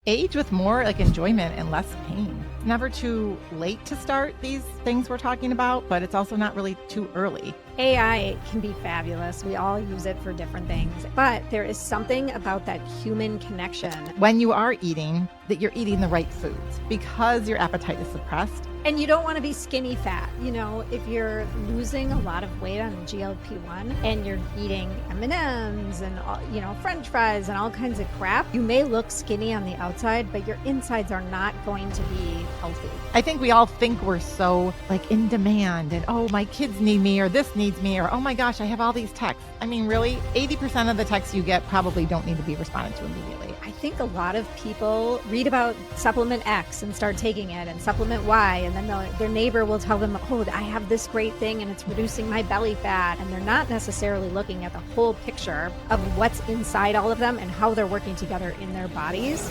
age with more like enjoyment and less pain. It's never too late to start these things we're talking about, but it's also not really too early. AI can be fabulous. We all use it for different things, but there is something about that human connection. When you are eating, that you're eating the right foods because your appetite is suppressed. And you don't want to be skinny fat. You know, if you're losing a lot of weight on the GLP-1 and you're eating M&Ms and, French fries and all kinds of crap, you may look skinny on the outside, but your insides are not going to be healthy. I think we all think we're so in demand and, oh, my kids need me or this needs me or, oh my gosh, I have all these texts. I mean, really, 80% of the texts you get probably don't need to be responded to immediately. I think a lot of people read about supplement X and start taking it and supplement Y, and then their neighbor will tell them, oh, I have this great thing and it's reducing my belly fat. And they're not necessarily looking at the whole picture of what's inside all of them and how they're working together in their bodies.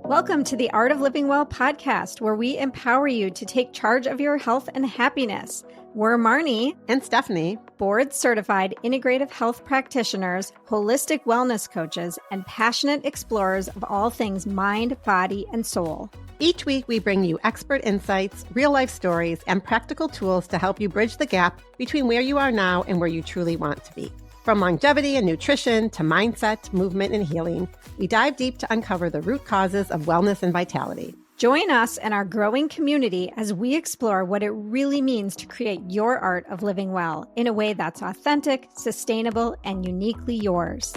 Welcome to the Art of Living Well podcast, where we empower you to take charge of your health and happiness. We're Marnie and Stephanie, board-certified integrative health practitioners, holistic wellness coaches, and passionate explorers of all things mind, body, and soul. Each week, we bring you expert insights, real-life stories, and practical tools to help you bridge the gap between where you are now and where you truly want to be. From longevity and nutrition to mindset, movement, and healing, we dive deep to uncover the root causes of wellness and vitality. Join us and our growing community as we explore what it really means to create your art of living well in a way that's authentic, sustainable, and uniquely yours.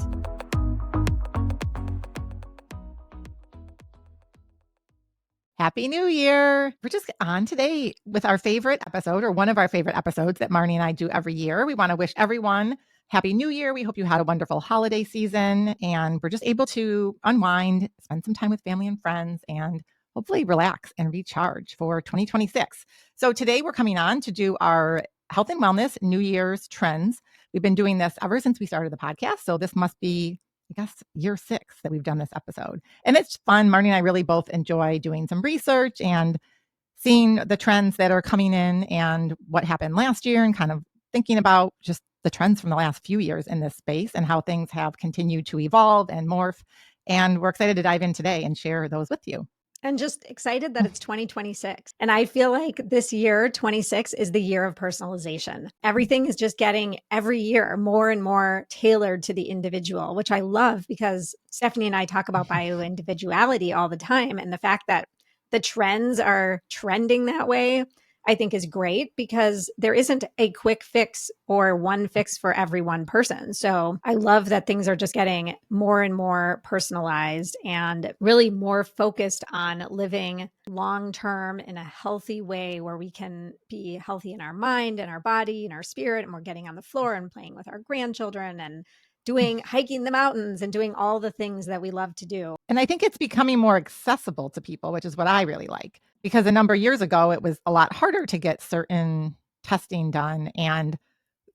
Happy New Year! We're just on today with our favorite episode, or one of our favorite episodes that Marnie and I do every year. We want to wish everyone Happy New Year. We hope you had a wonderful holiday season and we're just able to unwind, spend some time with family and friends, and hopefully relax and recharge for 2026. So today we're coming on to do our health and wellness New Year's trends. We've been doing this ever since we started the podcast. So this must be, I guess, year 6 that we've done this episode. And it's fun. Marnie and I really both enjoy doing some research and seeing the trends that are coming in and what happened last year and kind of thinking about just the trends from the last few years in this space and how things have continued to evolve and morph. And we're excited to dive in today and share those with you. And just excited that it's 2026. And I feel like this year, 26, is the year of personalization. Everything is just getting every year more and more tailored to the individual, which I love because Stephanie and I talk about bio-individuality all the time. And the fact that the trends are trending that way, I think is great because there isn't a quick fix or one fix for every one person. So I love that things are just getting more and more personalized and really more focused on living long-term in a healthy way where we can be healthy in our mind and our body and our spirit. And we're getting on the floor and playing with our grandchildren and hiking the mountains and doing all the things that we love to do. And I think it's becoming more accessible to people, which is what I really like. Because a number of years ago, it was a lot harder to get certain testing done. And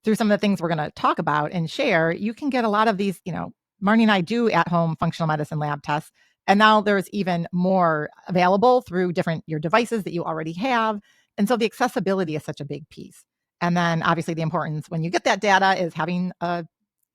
through some of the things we're going to talk about and share, you can get a lot of these, Marnie and I do at-home functional medicine lab tests. And now there's even more available through your devices that you already have. And so the accessibility is such a big piece. And then obviously the importance when you get that data is having a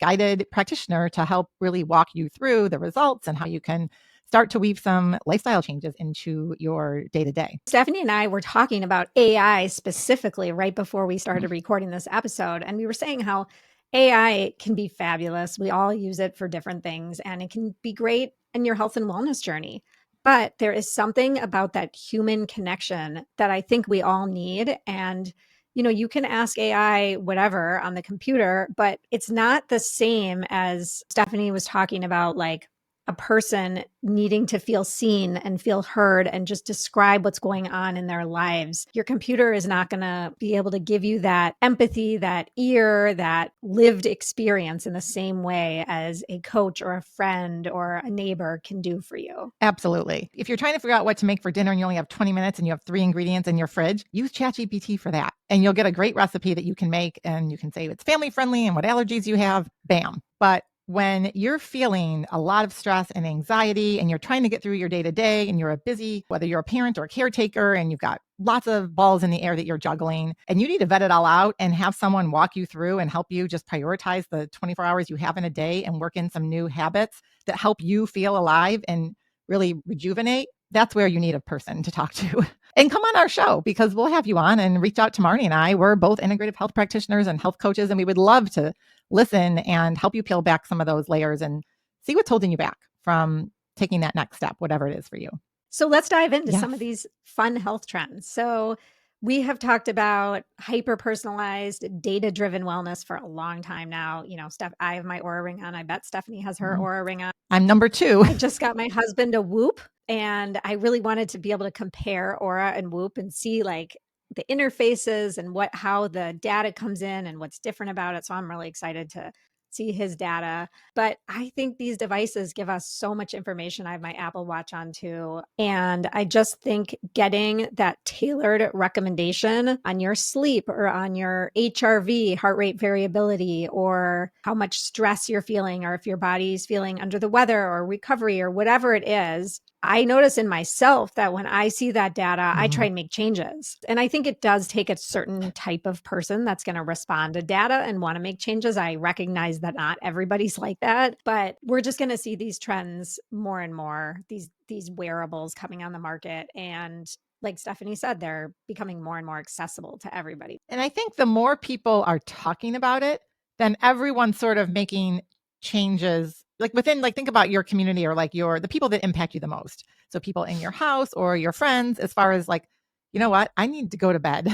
guided practitioner to help really walk you through the results and how you can start to weave some lifestyle changes into your day-to-day. Stephanie and I were talking about AI specifically right before we started recording this episode. And we were saying how AI can be fabulous. We all use it for different things and it can be great in your health and wellness journey. But there is something about that human connection that I think we all need. And you can ask AI whatever on the computer, but it's not the same as Stephanie was talking about, like a person needing to feel seen and feel heard and just describe what's going on in their lives. Your computer is not going to be able to give you that empathy, that ear, that lived experience in the same way as a coach or a friend or a neighbor can do for you. Absolutely. If you're trying to figure out what to make for dinner and you only have 20 minutes and you have 3 ingredients in your fridge, use ChatGPT for that. And you'll get a great recipe that you can make and you can say it's family friendly and what allergies you have, bam. But when you're feeling a lot of stress and anxiety and you're trying to get through your day to day and you're a busy, whether you're a parent or a caretaker, and you've got lots of balls in the air that you're juggling, and you need to vet it all out and have someone walk you through and help you just prioritize the 24 hours you have in a day and work in some new habits that help you feel alive and really rejuvenate, that's where you need a person to talk to. And come on our show, because we'll have you on, and reach out to Marnie and I. We're both integrative health practitioners and health coaches, and we would love to listen and help you peel back some of those layers and see what's holding you back from taking that next step, whatever it is for you. So let's dive into Yes. some of these fun health trends. So we have talked about hyper-personalized, data-driven wellness for a long time now. You know, I have my Oura ring on. I bet Stephanie has her Oura ring on. I'm number 2. I just got my husband a Whoop, and I really wanted to be able to compare Oura and Whoop and see like the interfaces and how the data comes in and what's different about it. So I'm really excited to see his data. But I think these devices give us so much information. I have my Apple Watch on too. And I just think getting that tailored recommendation on your sleep or on your HRV, heart rate variability, or how much stress you're feeling, or if your body's feeling under the weather or recovery or whatever it is, I notice in myself that when I see that data, I try and make changes. And I think it does take a certain type of person that's going to respond to data and want to make changes. I recognize that not everybody's like that, but we're just going to see these trends more and more, these wearables coming on the market. And like Stephanie said, they're becoming more and more accessible to everybody. And I think the more people are talking about it, then everyone's sort of making changes, like within, like, think about your community, or like the people that impact you the most. So people in your house or your friends, as far as like, you know what, I need to go to bed.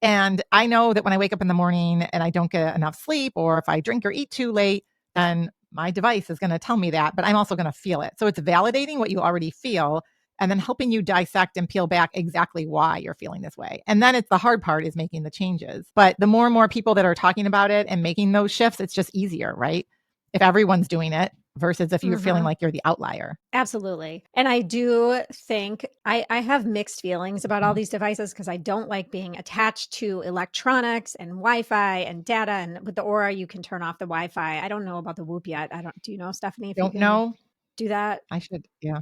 And I know that when I wake up in the morning and I don't get enough sleep, or if I drink or eat too late, then my device is going to tell me that, but I'm also going to feel it. So it's validating what you already feel, and then helping you dissect and peel back exactly why you're feeling this way. And then it's the hard part, is making the changes. But the more and more people that are talking about it and making those shifts, it's just easier, right? If everyone's doing it versus if you're feeling like you're the outlier. Absolutely. And I do think I have mixed feelings about all these devices, because I don't like being attached to electronics and Wi-Fi and data. And with the Oura, you can turn off the Wi-Fi. I don't know about the Whoop yet. Do you know, Stephanie, if you Don't can know. do that? I should. Yeah.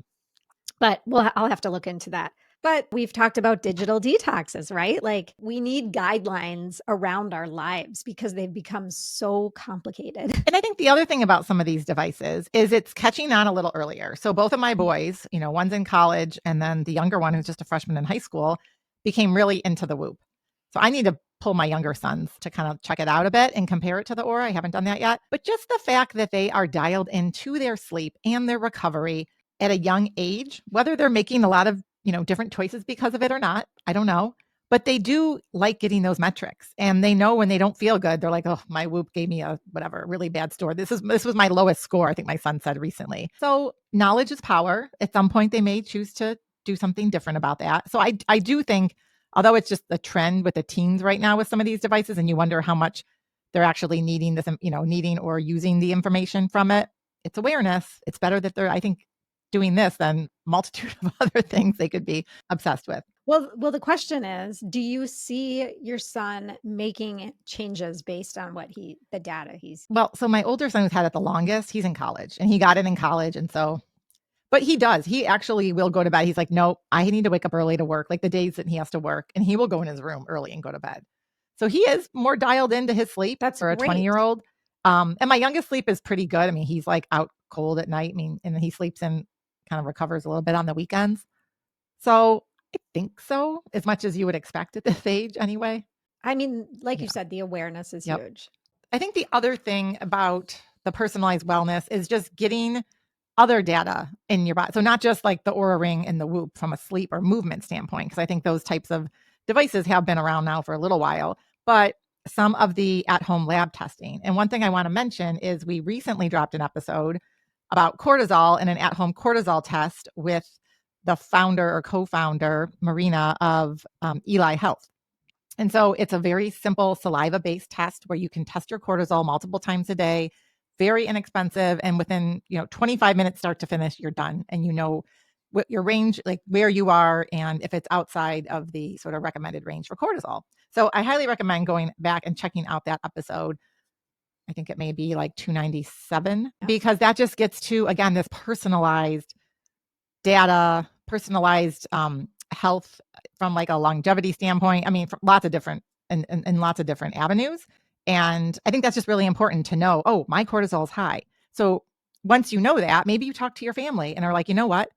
But I'll have to look into that. But we've talked about digital detoxes, right? Like, we need guidelines around our lives because they've become so complicated. And I think the other thing about some of these devices is it's catching on a little earlier. So both of my boys, one's in college, and then the younger one, who's just a freshman in high school, became really into the Whoop. So I need to pull my younger sons to kind of check it out a bit and compare it to the Oura. I haven't done that yet. But just the fact that they are dialed into their sleep and their recovery at a young age, whether they're making a lot of, different choices because of it or not, I don't know. But they do like getting those metrics, and they know when they don't feel good, they're like, "Oh, my Whoop gave me a really bad score. This was my lowest score," I think my son said recently. So knowledge is power. At some point, they may choose to do something different about that. So I do think, although it's just a trend with the teens right now with some of these devices, and you wonder how much they're actually needing this, needing or using the information from it. It's awareness. It's better that they're, I think, doing this than multitude of other things they could be obsessed with. Well, the question is, do you see your son making changes based on the data he's... Well, so my older son, who's had it the longest, he's in college, and he got it in college. And so, but he does, he actually will go to bed. He's like, "No, I need to wake up early to work," like the days that he has to work, and he will go in his room early and go to bed. So he is more dialed into his sleep. That's for a great. 20-year-old. And my youngest sleep is pretty good. I mean, he's like out cold at night. I mean, and he sleeps in, kind of recovers a little bit on the weekends. So I think so, as much as you would expect at this age anyway. I mean, like you said, the awareness is huge. I think the other thing about the personalized wellness is just getting other data in your body. So not just like the Oura Ring and the Whoop from a sleep or movement standpoint, because I think those types of devices have been around now for a little while, but some of the at-home lab testing. And one thing I want to mention is we recently dropped an episode about cortisol and an at-home cortisol test with the founder or co-founder, Marina, of Eli Health. And so it's a very simple saliva-based test where you can test your cortisol multiple times a day, very inexpensive. And within, 25 minutes start to finish, you're done. And you know what your range, like where you are, and if it's outside of the sort of recommended range for cortisol. So I highly recommend going back and checking out that episode. I think it may be like $297, because that just gets to, again, this personalized data, personalized health from like a longevity standpoint. I mean, from lots of different and lots of different avenues. And I think that's just really important to know, oh, my cortisol is high. So once you know that, maybe you talk to your family and are like, you know what?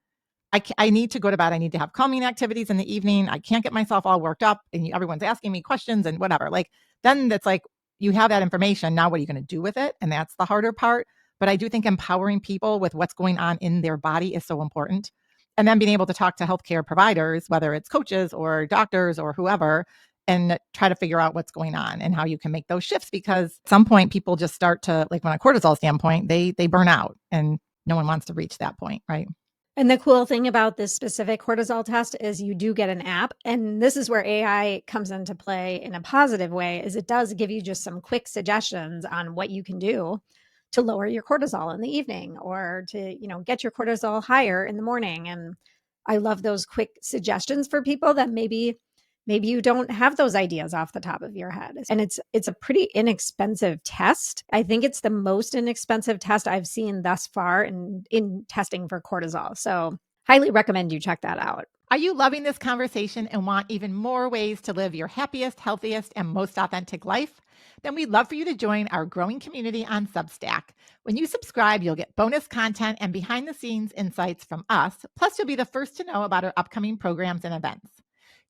I need to go to bed. I need to have calming activities in the evening. I can't get myself all worked up and everyone's asking me questions and whatever. Like, then that's like, you have that information. Now, what are you going to do with it? And that's the harder part. But I do think empowering people with what's going on in their body is so important. And then being able to talk to healthcare providers, whether it's coaches or doctors or whoever, and try to figure out what's going on and how you can make those shifts. Because at some point, people just start to, like, from a cortisol standpoint, they burn out, and no one wants to reach that point, right? And the cool thing about this specific cortisol test is you do get an app. And this is where AI comes into play in a positive way, is it does give you just some quick suggestions on what you can do to lower your cortisol in the evening, or to, get your cortisol higher in the morning. And I love those quick suggestions for people that maybe you don't have those ideas off the top of your head. And it's a pretty inexpensive test. I think it's the most inexpensive test I've seen thus far in testing for cortisol. So highly recommend you check that out. Are you loving this conversation and want even more ways to live your happiest, healthiest, and most authentic life? Then we'd love for you to join our growing community on Substack. When you subscribe, you'll get bonus content and behind-the-scenes insights from us. Plus, you'll be the first to know about our upcoming programs and events.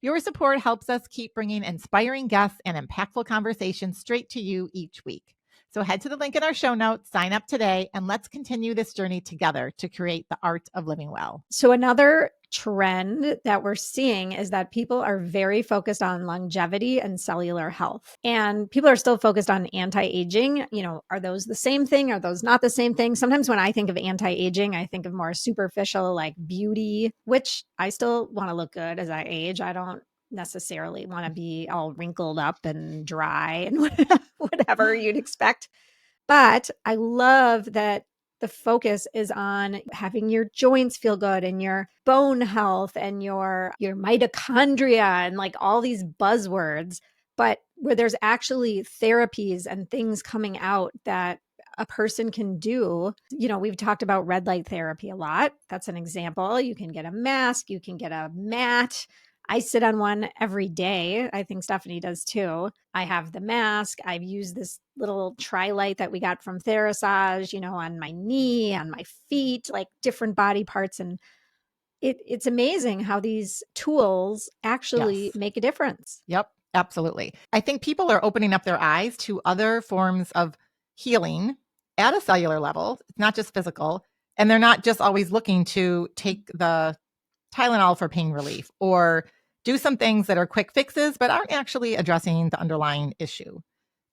Your support helps us keep bringing inspiring guests and impactful conversations straight to you each week. So head to the link in our show notes, sign up today, and let's continue this journey together to create the art of living well. So another trend that we're seeing is that people are very focused on longevity and cellular health. And people are still focused on anti-aging. Are those the same thing? Are those not the same thing? Sometimes when I think of anti-aging, I think of more superficial, like beauty, which I still want to look good as I age. I don't necessarily want to be all wrinkled up and dry and whatever you'd expect. But I love that the focus is on having your joints feel good and your bone health and your mitochondria and like all these buzzwords, but where there's actually therapies and things coming out that a person can do. We've talked about red light therapy a lot. That's an example. You can get a mask, you can get a mat. I sit on one every day. I think Stephanie does too. I have the mask. I've used this little tri-light that we got from Therasage, on my knee, on my feet, like different body parts. And it's amazing how these tools actually make a difference. Yep, absolutely. I think people are opening up their eyes to other forms of healing at a cellular level. It's not just physical. And they're not just always looking to take the Tylenol for pain relief or do some things that are quick fixes, but aren't actually addressing the underlying issue.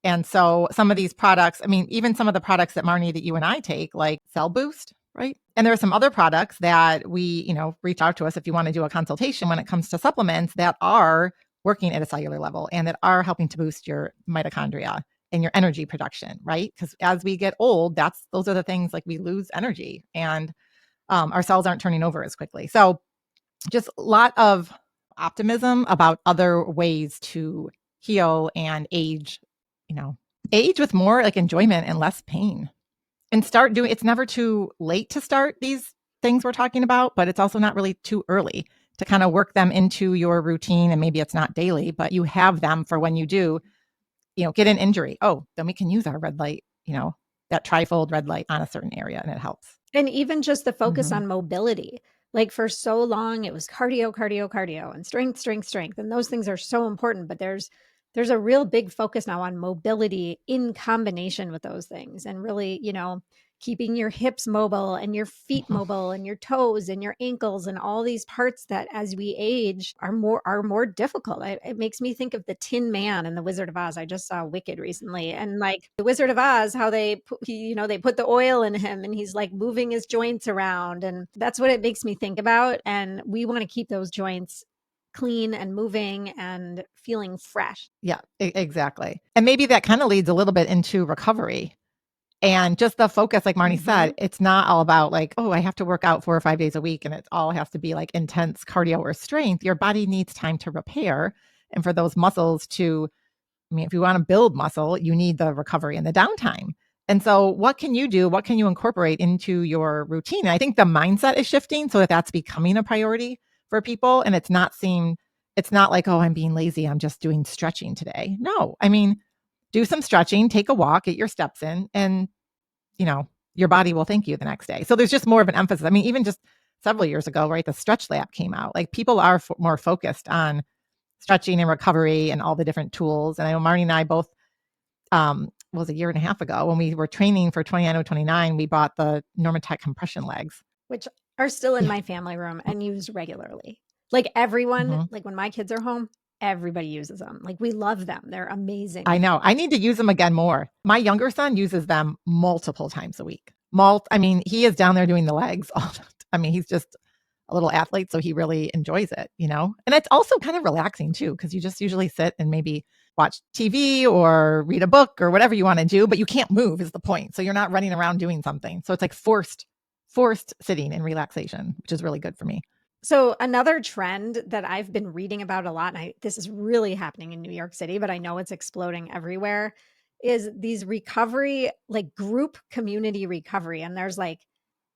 And so some of these products, I mean, even some of the products that Marnie, that you and I take, like Cell Boost, right? And there are some other products that we, reach out to us if you want to do a consultation when it comes to supplements that are working at a cellular level and that are helping to boost your mitochondria and your energy production, right? Because as we get old, those are the things, like, we lose energy and our cells aren't turning over as quickly. So just a lot of optimism about other ways to heal and age with more like enjoyment and less pain, and start doing. It's never too late to start these things we're talking about, but it's also not really too early to kind of work them into your routine. And maybe it's not daily, but you have them for when you do, get an injury. Oh, then we can use our red light, that trifold red light on a certain area, and it helps. And even just the focus on mobility. Like, for so long, it was cardio, cardio, cardio, and strength, strength, strength. And those things are so important. But there's a real big focus now on mobility in combination with those things, and really, keeping your hips mobile and your feet mobile and your toes and your ankles and all these parts that as we age are more difficult. It makes me think of the Tin Man in The Wizard of Oz. I just saw Wicked recently, and like the Wizard of Oz, how they put the oil in him and he's like moving his joints around, and that's what it makes me think about. And we want to keep those joints clean and moving and feeling fresh. Yeah, exactly. And maybe that kind of leads a little bit into recovery. And just the focus, like Marnie said, it's not all about like, oh, I have to work out 4 or 5 days a week and it all has to be like intense cardio or strength. Your body needs time to repair and for those muscles to I mean, if you want to build muscle, you need the recovery and the downtime. And so what can you do? What can you incorporate into your routine? And I think the mindset is shifting so that that's becoming a priority for people. And it's not like, oh, I'm being lazy. I'm just doing stretching today. No, I mean, do some stretching, take a walk, get your steps in, and, your body will thank you the next day. So there's just more of an emphasis. I mean, even just several years ago, right, the Stretch Lab came out. Like people are more focused on stretching and recovery and all the different tools. And I know Marnie and I both, was a year and a half ago when we were training for 29, we bought the Normatec compression legs, which are still in my family room and used regularly. Like everyone, like when my kids are home, everybody uses them. Like we love them. They're amazing. I know. I need to use them again more. My younger son uses them multiple times a week. I mean, he is down there doing the legs. I mean, he's just a little athlete, so he really enjoys it, And it's also kind of relaxing too, because you just usually sit and maybe watch TV or read a book or whatever you want to do, but you can't move is the point. So you're not running around doing something. So it's like forced sitting and relaxation, which is really good for me. So another trend that I've been reading about a lot, and this is really happening in New York City, but I know it's exploding everywhere, is these recovery, like group community recovery. And there's a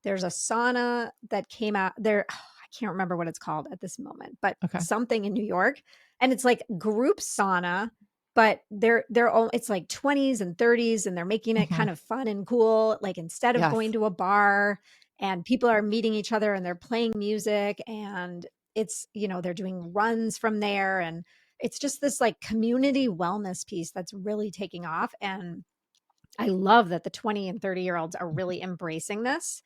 sauna that came out there. I can't remember what it's called at this moment, but something in New York. And it's like group sauna, but it's like 20s and 30s, and they're making it kind of fun and cool. Like instead of going to a bar, and people are meeting each other and they're playing music, and it's, they're doing runs from there. And it's just this like community wellness piece that's really taking off. And I love that the 20 and 30-year-olds are really embracing this.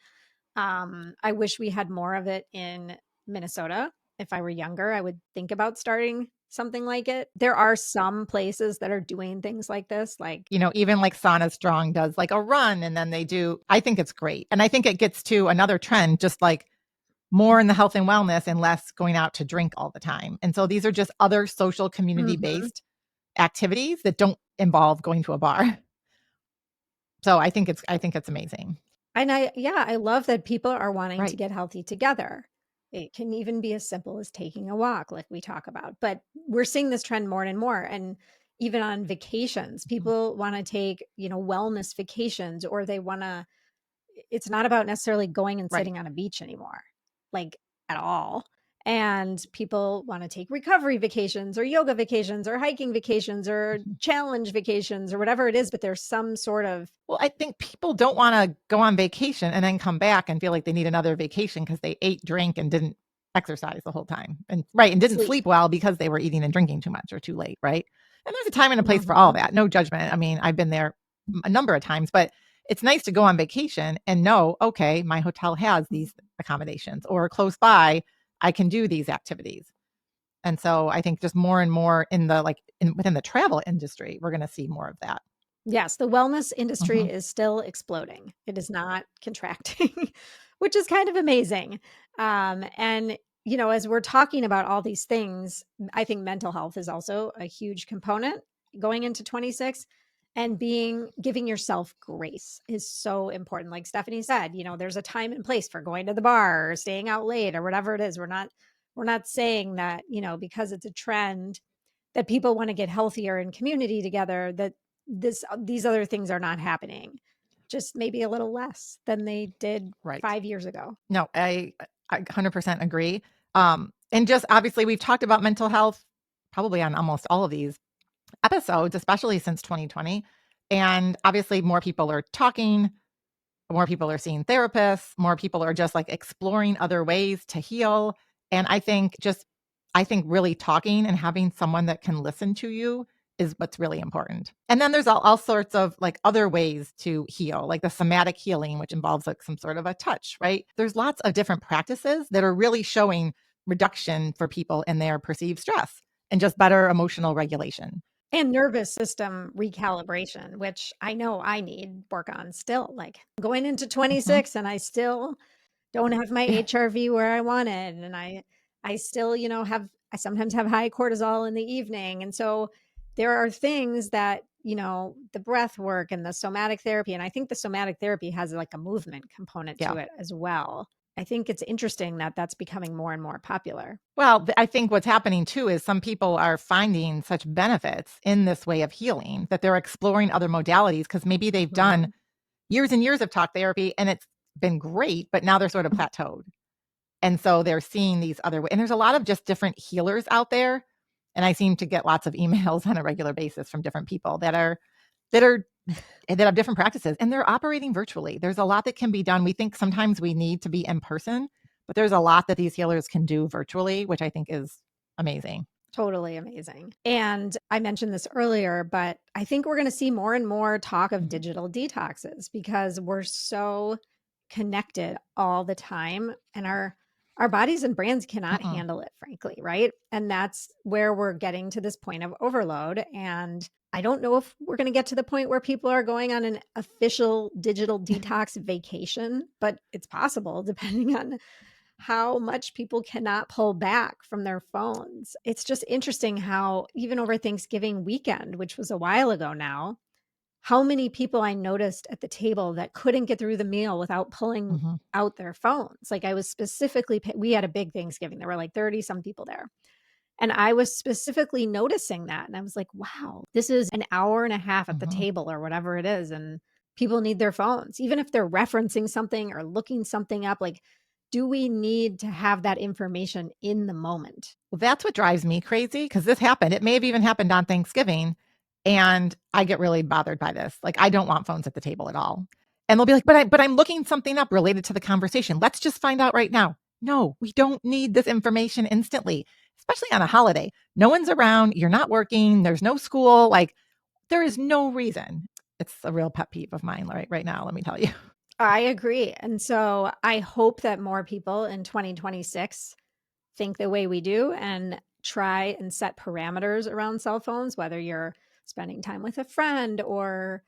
I wish we had more of it in Minnesota. If I were younger, I would think about starting something like it. There are some places that are doing things like this, like, even like Sauna Strong does like a run, and then I think it's great. And I think it gets to another trend, just like more in the health and wellness and less going out to drink all the time. And so these are just other social community-based activities that don't involve going to a bar. So I think it's amazing. And I love that people are wanting to get healthy together. It can even be as simple as taking a walk, like we talk about. But we're seeing this trend more and more. And even on vacations, people want to take, wellness vacations, or it's not about necessarily going and sitting on a beach anymore, like at all. And people want to take recovery vacations or yoga vacations or hiking vacations or challenge vacations or whatever it is. But there's some sort of, well, I think people don't want to go on vacation and then come back and feel like they need another vacation because they ate, drank, and didn't exercise the whole time. And didn't sleep well because they were eating and drinking too much or too late. Right. And there's a time and a place for all that. No judgment. I mean, I've been there a number of times, but it's nice to go on vacation and know, okay, my hotel has these accommodations, or close by, I can do these activities. And so I think just more and more within the travel industry, we're going to see more of that. Yes, the wellness industry is still exploding. It is not contracting, which is kind of amazing. And as we're talking about all these things, I think mental health is also a huge component going into 26. And giving yourself grace is so important. Like Stephanie said, there's a time and place for going to the bar or staying out late or whatever it is. We're not saying that, because it's a trend that people want to get healthier in community together, that these other things are not happening, just maybe a little less than they did 5 years ago. No, I 100% agree. And just obviously we've talked about mental health probably on almost all of these episodes, especially since 2020. And obviously more people are talking, more people are seeing therapists, more people are just like exploring other ways to heal. And I think really talking and having someone that can listen to you is what's really important. And then there's all sorts of like other ways to heal, like the somatic healing, which involves like some sort of a touch, right? There's lots of different practices that are really showing reduction for people in their perceived stress and just better emotional regulation. And nervous system recalibration, which I know I need work on still. Like going into 26 and I still don't have my HRV where I want it. And I still, I sometimes have high cortisol in the evening. And so there are things that, the breath work and the somatic therapy. And I think the somatic therapy has like a movement component to it as well. I think it's interesting that that's becoming more and more popular. Well, I think what's happening too is some people are finding such benefits in this way of healing that they're exploring other modalities because maybe they've done Mhm. years and years of talk therapy and it's been great, but now they're sort of plateaued. And so they're seeing these other and there's a lot of just different healers out there. And I seem to get lots of emails on a regular basis from different people that are that have different practices and they're operating virtually. There's a lot that can be done. We think sometimes we need to be in person, but there's a lot that these healers can do virtually, which I think is amazing. Totally amazing. And I mentioned this earlier, but I think we're going to see more and more talk of Mhm. digital detoxes because we're so connected all the time and our bodies and brains cannot Mm-mm. handle it, frankly, right? And that's where we're getting to this point of overload. And I don't know if we're going to get to the point where people are going on an official digital detox vacation, but it's possible depending on how much people cannot pull back from their phones. It's just interesting how even over Thanksgiving weekend, which was a while ago now, how many people I noticed at the table that couldn't get through the meal without pulling Mhm. out their phones. Like I was specifically, we had a big Thanksgiving. There were like 30 some people there. And I was specifically noticing that. And I was like, wow, this is an hour and a half at the Mhm. table or whatever it is. And people need their phones, even if they're referencing something or looking something up. Like, do we need to have that information in the moment? Well, that's what drives me crazy because this happened. It may have even happened on Thanksgiving, and I get really bothered by this. Like, I don't want phones at the table at all. And they'll be like, but I'm looking something up related to the conversation. Let's just find out right now." No, we don't need this information instantly, especially on a holiday. No one's around, you're not working, there's no school, like, there is no reason. It's a real pet peeve of mine right now, let me tell you. I agree. And so I hope that more people in 2026 think the way we do and try and set parameters around cell phones, whether you're spending time with a friend or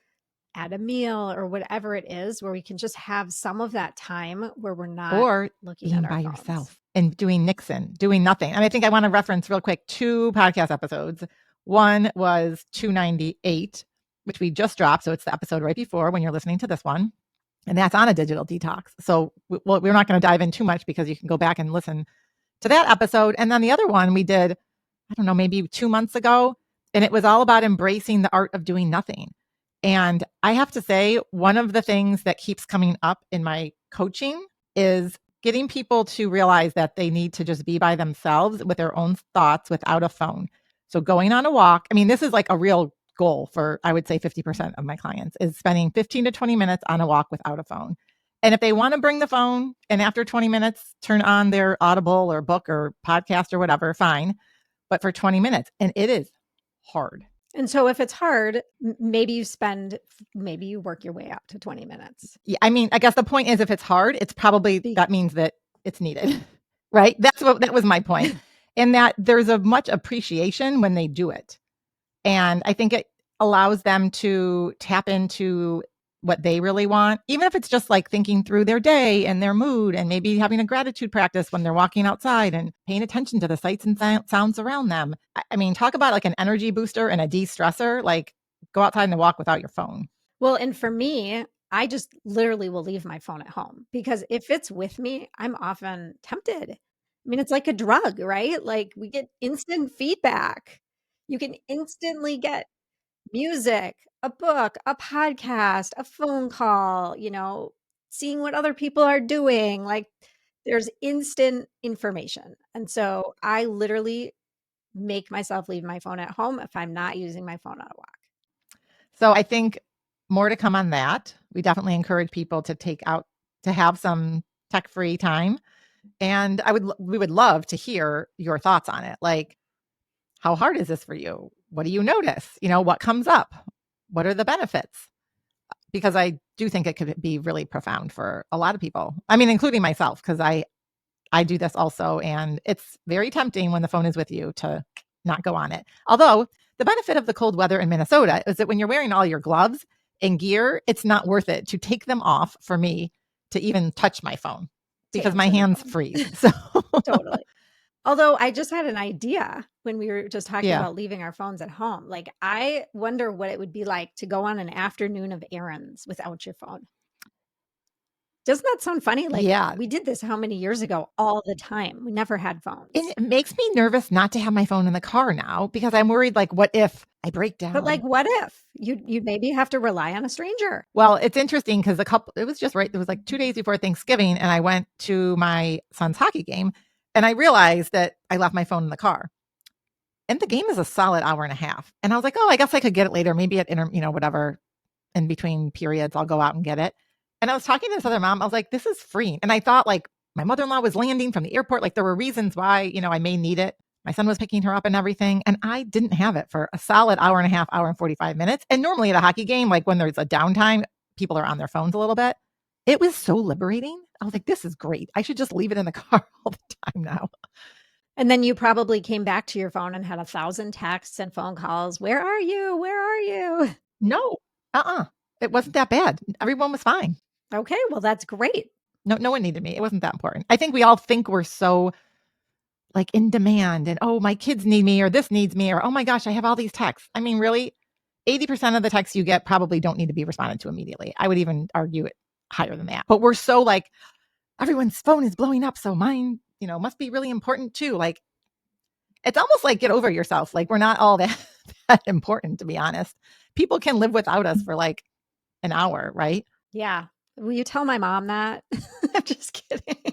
at a meal or whatever it is, where we can just have some of that time where we're not Or looking at being our by phones. yourself and doing Nixon, doing nothing. And I think I want to reference real quick 2 podcast episodes. One was 298, which we just dropped, so it's the episode right before when you're listening to this one, and that's on a digital detox. So, we're not gonna dive in too much because you can go back and listen to that episode, and then the other one we did, I don't know, maybe 2 months ago, and it was all about embracing the art of doing nothing. And I have to say, one of the things that keeps coming up in my coaching is getting people to realize that they need to just be by themselves with their own thoughts without a phone. So going on a walk, I mean, this is like a real goal for, I would say 50% of my clients is spending 15 to 20 minutes on a walk without a phone. And if they want to bring the phone and after 20 minutes turn on their Audible or book or podcast or whatever, fine. But for 20 minutes, and it is hard. And so if it's hard, maybe you work your way up to 20 minutes. Yeah, I mean, I guess the point is if it's hard, it's probably Be- that means that it's needed, right? That was my point. And that there's a much appreciation when they do it. And I think it allows them to tap into what they really want, even if it's just like thinking through their day and their mood and maybe having a gratitude practice when they're walking outside and paying attention to the sights and sounds around them. I mean, talk about like an energy booster and a de-stressor, like go outside and walk without your phone. Well, and for me, I just literally will leave my phone at home because if it's with me, I'm often tempted. I mean, it's like a drug, right? Like we get instant feedback. You can instantly get music, a book, a podcast, a phone call, seeing what other people are doing. Like there's instant information. And so I literally make myself leave my phone at home if I'm not using my phone on a walk. So I think more to come on that. We definitely encourage people to have some tech-free time. And we would love to hear your thoughts on it. Like, how hard is this for you? What do you notice? What comes up? What are the benefits? Because I do think it could be really profound for a lot of people. I mean, including myself, because I do this also, and it's very tempting when the phone is with you to not go on it. Although the benefit of the cold weather in Minnesota is that when you're wearing all your gloves and gear, it's not worth it to take them off for me to even touch my phone To because my answer the hands phone. freeze. So Totally. Although I just had an idea when we were just talking yeah. about leaving our phones at home. Like, I wonder what it would be like to go on an afternoon of errands without your phone. Doesn't that sound funny? Like, Yeah. we did this how many years ago all the time? We never had phones. And it makes me nervous not to have my phone in the car now because I'm worried, like, what if I break down? But like, what if you maybe have to rely on a stranger? Well, it's interesting because it was just right. It was like 2 days before Thanksgiving, and I went to my son's hockey game, and I realized that I left my phone in the car. And the game is a solid hour and a half. And I was like, oh, I guess I could get it later. Maybe at whatever, in between periods, I'll go out and get it. And I was talking to this other mom. I was like, this is free. And I thought, like, my mother-in-law was landing from the airport. Like, there were reasons why, I may need it. My son was picking her up and everything. And I didn't have it for a solid hour and a half, hour and 45 minutes. And normally at a hockey game, like when there's a downtime, people are on their phones a little bit. It was so liberating. I was like, this is great. I should just leave it in the car all the time now. And then you probably came back to your phone and had 1,000 texts and phone calls. Where are you? Where are you? No, it wasn't that bad. Everyone was fine. Okay, well, that's great. No one needed me. It wasn't that important. I think we all think we're so like in demand and, oh, my kids need me or this needs me or, oh my gosh, I have all these texts. I mean, really, 80% of the texts you get probably don't need to be responded to immediately. I would even argue it higher than that. But we're so like, everyone's phone is blowing up. So mine, must be really important too. Like, it's almost like get over yourself. Like, we're not all that important, to be honest. People can live without us for like an hour, right? Yeah. Will you tell my mom that? I'm just kidding.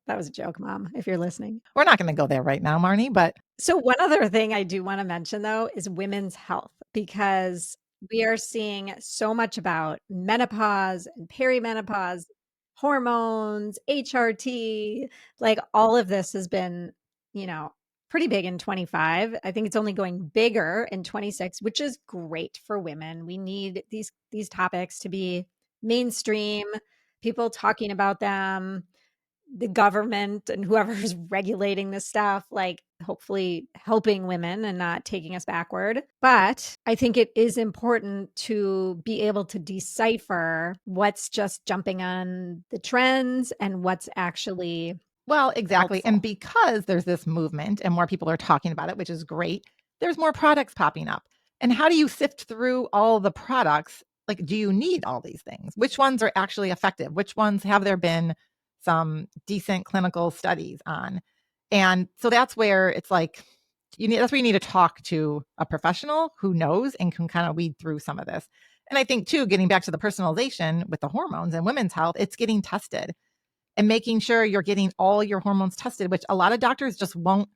That was a joke, Mom, if you're listening. We're not going to go there right now, Marnie, but So one other thing I do want to mention, though, is women's health, because we are seeing so much about menopause and perimenopause, hormones, HRT, like all of this has been, pretty big in 25. I think it's only going bigger in 26, which is great for women. We need these topics to be mainstream, people talking about them, the government and whoever's regulating this stuff, like hopefully helping women and not taking us backward. But I think it is important to be able to decipher what's just jumping on the trends and what's actually well, exactly. helpful. And because there's this movement and more people are talking about it, which is great, there's more products popping up. And how do you sift through all the products? Like, do you need all these things? Which ones are actually effective? Which ones have there been some decent clinical studies on? And so that's where it's like, that's where you need to talk to a professional who knows and can kind of weed through some of this. And I think too, getting back to the personalization with the hormones and women's health, it's getting tested and making sure you're getting all your hormones tested, which a lot of doctors just won't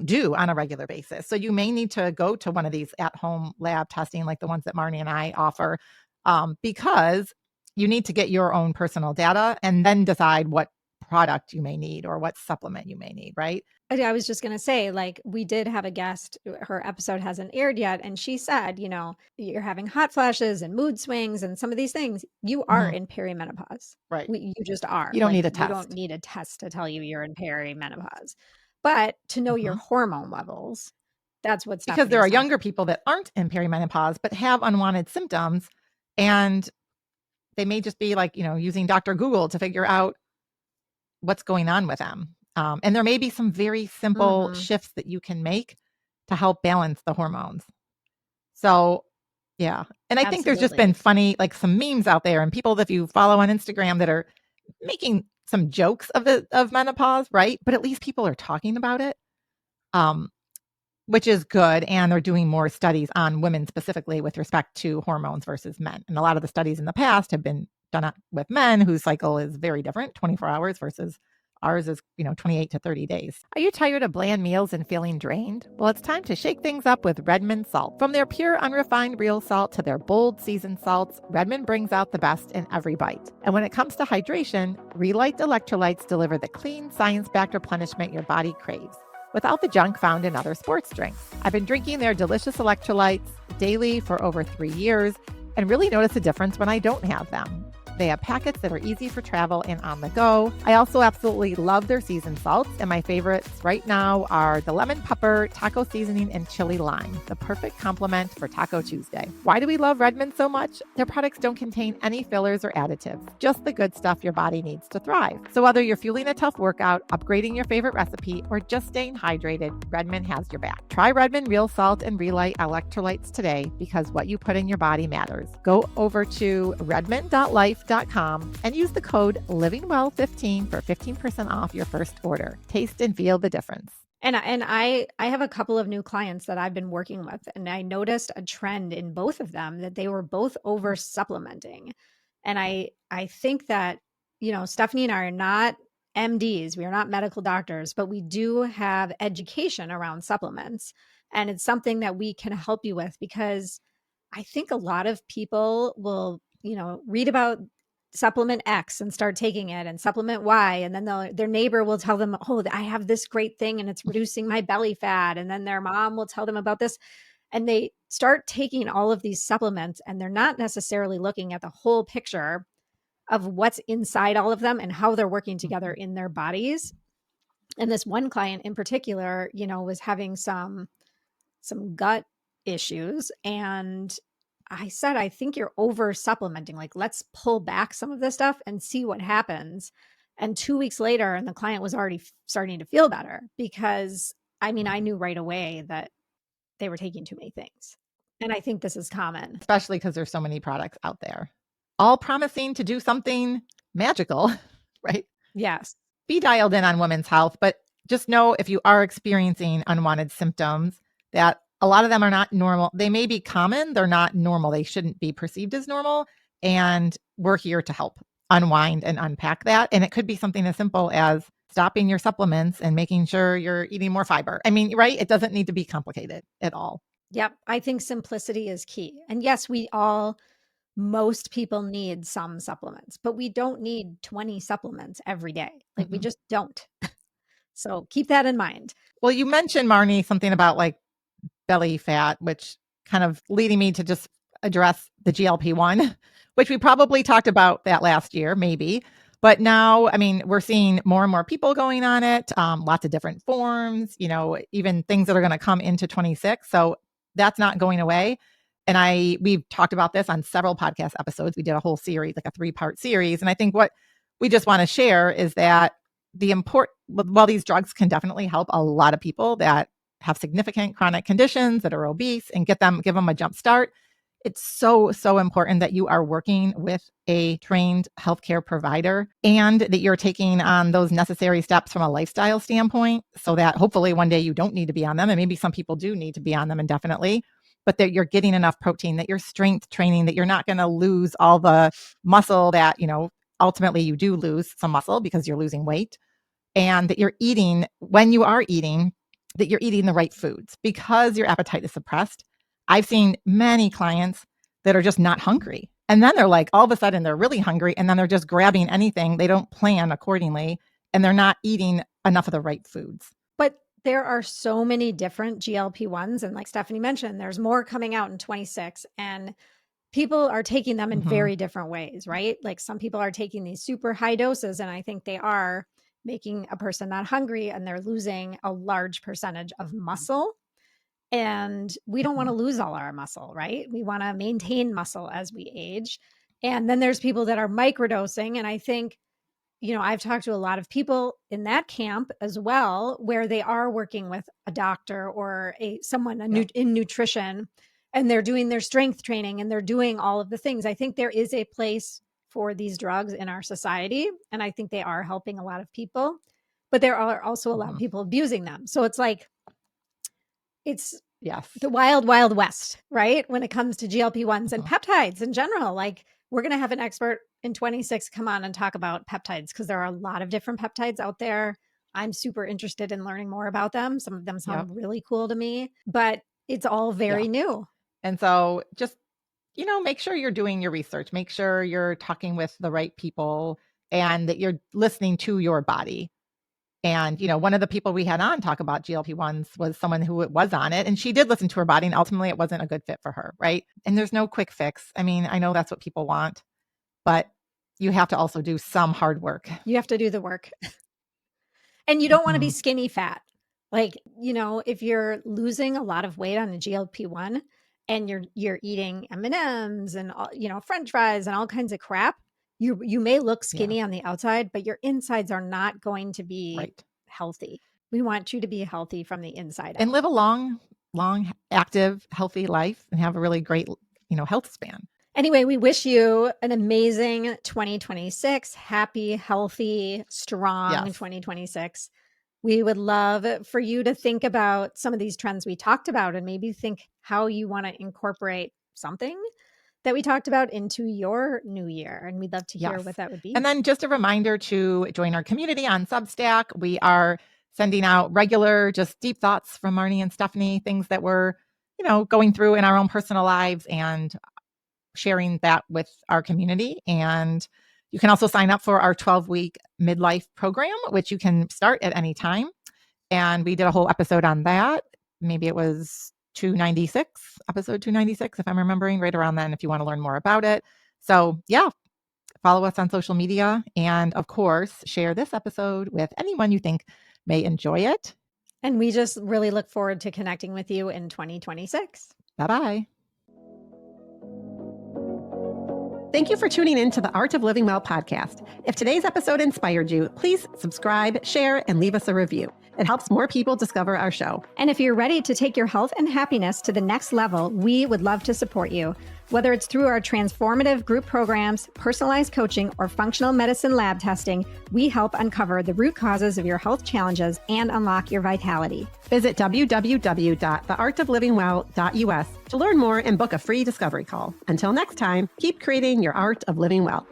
do on a regular basis. So you may need to go to one of these at-home lab testing, like the ones that Marnie and I offer, because you need to get your own personal data and then decide what product you may need or what supplement you may need, right? I was just going to say, like, we did have a guest, her episode hasn't aired yet. And she said, you're having hot flashes and mood swings and some of these things. You are in perimenopause. Right. You just are. You don't Like, need a test. You don't need a test to tell you you're in perimenopause. But to know your hormone levels, that's what's because there are younger people that aren't in perimenopause but have unwanted symptoms, and they may just be like, using Dr. Google to figure out what's going on with them. And there may be some very simple shifts that you can make to help balance the hormones. So, yeah. And I think there's just been funny, like some memes out there and people that you follow on Instagram that are making some jokes of menopause, right? But at least people are talking about it, which is good. And they're doing more studies on women specifically with respect to hormones versus men. And a lot of the studies in the past have been done with men whose cycle is very different, 24 hours versus ours is, 28 to 30 days. Are you tired of bland meals and feeling drained? Well, it's time to shake things up with Redmond salt. From their pure, unrefined real salt to their bold seasoned salts, Redmond brings out the best in every bite. And when it comes to hydration, Relight electrolytes deliver the clean, science-backed replenishment your body craves, without the junk found in other sports drinks. I've been drinking their delicious electrolytes daily for over 3 years and really notice a difference when I don't have them. They have packets that are easy for travel and on the go. I also absolutely love their seasoned salts, and my favorites right now are the lemon pepper, taco seasoning, and chili lime, the perfect complement for Taco Tuesday. Why do we love Redmond so much? Their products don't contain any fillers or additives, just the good stuff your body needs to thrive. So whether you're fueling a tough workout, upgrading your favorite recipe, or just staying hydrated, Redmond has your back. Try Redmond Real Salt and Relight electrolytes today, because what you put in your body matters. Go over to redmond.life wearableshealth.com and use the code LivingWell15 for 15% off your first order. Taste and feel the difference. And I have a couple of new clients that I've been working with, and I noticed a trend in both of them that they were both over supplementing. And I think that, Stephanie and I are not MDs, we are not medical doctors, but we do have education around supplements. And it's something that we can help you with, because I think a lot of people will, read about supplement X and start taking it, and supplement Y. And then their neighbor will tell them, oh, I have this great thing and it's reducing my belly fat. And then their mom will tell them about this. And they start taking all of these supplements, and they're not necessarily looking at the whole picture of what's inside all of them and how they're working together in their bodies. And this one client in particular, was having some gut issues. And I said, I think you're over supplementing. Like, let's pull back some of this stuff and see what happens. And 2 weeks later, and the client was already starting to feel better, because I knew right away that they were taking too many things. And I think this is common. Especially because there's so many products out there, all promising to do something magical, right? Yes. Be dialed in on women's health, but just know if you are experiencing unwanted symptoms, that a lot of them are not normal. They may be common, they're not normal. They shouldn't be perceived as normal. And we're here to help unwind and unpack that. And it could be something as simple as stopping your supplements and making sure you're eating more fiber. Right? It doesn't need to be complicated at all. Yep. I think simplicity is key. And yes, most people need some supplements, but we don't need 20 supplements every day. Like, we just don't. So keep that in mind. Well, you mentioned, Marnie, something about like belly fat, which kind of leading me to just address the GLP-1, which we probably talked about that last year, maybe. But now, we're seeing more and more people going on it, lots of different forms, even things that are going to come into 26. So that's not going away. And we've talked about this on several podcast episodes. We did a whole series, like a 3-part series. And I think what we just want to share is that while these drugs can definitely help a lot of people that have significant chronic conditions, that are obese, and give them a jump start, it's so, so important that you are working with a trained healthcare provider, and that you're taking on those necessary steps from a lifestyle standpoint, so that hopefully one day you don't need to be on them. And maybe some people do need to be on them indefinitely, but that you're getting enough protein, that you're strength training, that you're not going to lose all the muscle that, ultimately you do lose some muscle because you're losing weight, and that you're eating, when you are eating, that you're eating the right foods, because your appetite is suppressed. I've seen many clients that are just not hungry. And then they're like, all of a sudden they're really hungry, and then they're just grabbing anything. They don't plan accordingly, and they're not eating enough of the right foods. But there are so many different GLP-1s. And like Stephanie mentioned, there's more coming out in 26, and people are taking them in very different ways, right? Like, some people are taking these super high doses, and I think they are making a person not hungry, and they're losing a large percentage of muscle. And we don't want to lose all our muscle, right? We want to maintain muscle as we age. And then there's people that are microdosing. And I think, I've talked to a lot of people in that camp as well, where they are working with a doctor or someone in nutrition, and they're doing their strength training, and they're doing all of the things. I think there is a place for these drugs in our society, and I think they are helping a lot of people, but there are also a lot of people abusing them. So it's like, it's the wild, wild west, right? When it comes to GLP-1s and peptides in general. Like, we're going to have an expert in 26 come on and talk about peptides, because there are a lot of different peptides out there. I'm super interested in learning more about them. Some of them sound really cool to me, but it's all very new. And so just, make sure you're doing your research, make sure you're talking with the right people, and that you're listening to your body. And, one of the people we had on talk about GLP-1s was someone who was on it, and she did listen to her body, and ultimately it wasn't a good fit for her, right? And there's no quick fix. I know that's what people want, but you have to also do some hard work. You have to do the work. And you don't want to be skinny fat. Like, if you're losing a lot of weight on a GLP-1, and you're eating M&Ms and French fries and all kinds of crap, you may look skinny on the outside, but your insides are not going to be healthy. We want you to be healthy from the inside out. And live a long, active, healthy life, and have a really great, health span. Anyway, we wish you an amazing 2026, happy, healthy, strong Yes. 2026. We would love for you to think about some of these trends we talked about and maybe think how you want to incorporate something that we talked about into your new year. And we'd love to hear Yes. what that would be. And then just a reminder to join our community on Substack. We are sending out regular, just deep thoughts from Marnie and Stephanie, things that we're, going through in our own personal lives and sharing that with our community. And you can also sign up for our 12-week midlife program, which you can start at any time. And we did a whole episode on that. Maybe it was episode 296, if I'm remembering right around then, if you want to learn more about it. So yeah, follow us on social media. And of course, share this episode with anyone you think may enjoy it. And we just really look forward to connecting with you in 2026. Bye-bye. Thank you for tuning in to the Art of Living Well podcast. If today's episode inspired you, please subscribe, share, and leave us a review. It helps more people discover our show. And if you're ready to take your health and happiness to the next level, we would love to support you. Whether it's through our transformative group programs, personalized coaching, or functional medicine lab testing, we help uncover the root causes of your health challenges and unlock your vitality. Visit www.theartoflivingwell.us to learn more and book a free discovery call. Until next time, keep creating your art of living well.